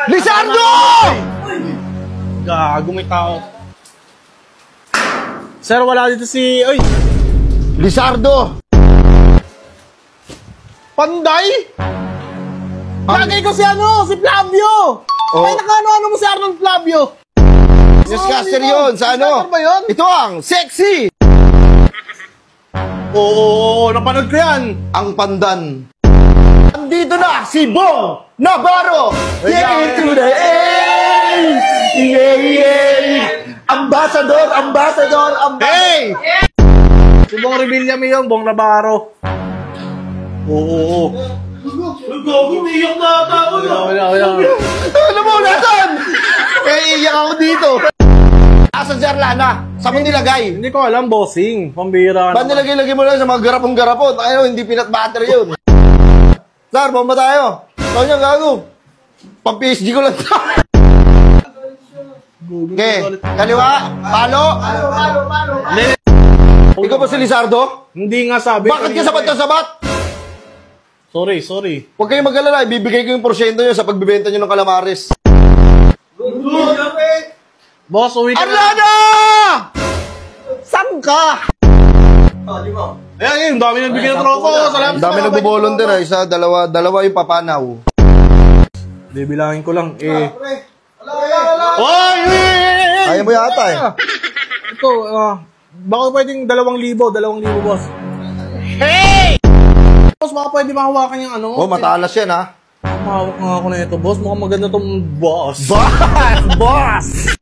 Lizardo! Gago, may tao. Sir, wala dito si... Ay! Lizardo! Panday? Lagay ko si ano, si Flavio! Oh. Ay, nakaano-ano mo si Arnold Flavio? Newscaster yun, sa ano? Newscaster ba yun? Ito ang sexy! Oo, napanood ko yan. Ang pandan. Andito na si Bong Navarro! Yeah, to the end! Yeah! Ambassador! Hey! Si Bong Revilla mo yun, Bong Navarro. Oo. Gago, umiyak na ako. Ano mo, nasan? Iiyak ako dito. Asa si Arlana? Saan mo nilagay? Hindi ko alam, bossing. Pambira. Ba't nilagay-lagay mo lang sa mga garapon-garapon? Ayaw, hindi peanut butter yun. Sir, bomba tayo. Tawag niya, gago. Pang-PSG ko lang ito. Okay, kaliwa, palo. Ikaw ba si Lizardo? Hindi nga sabi. Bakit ka sabat ka sabat? Sorry. Huwag kayong mag-alala, ibibigay ko yung porsyento nyo sa pagbibenta nyo ng calamares. Boss, uwi ka na. Arlana! Saan ka? Ayan, dami nang bigyan ng tropa. Salamat. Ang dami nagbo-volunteer, isa, dalawa yung papanaw. Bibilangin ko lang, eh. Oy! Kaya mo yata eh. Ito, baka pwedeng 2,000, boss. Hey! Boss, baka pwede mahawakan yung ano. Oh, matalas yan ha. Mahawak nga ako na ito, boss. Mukhang maganda tong boss. Boss!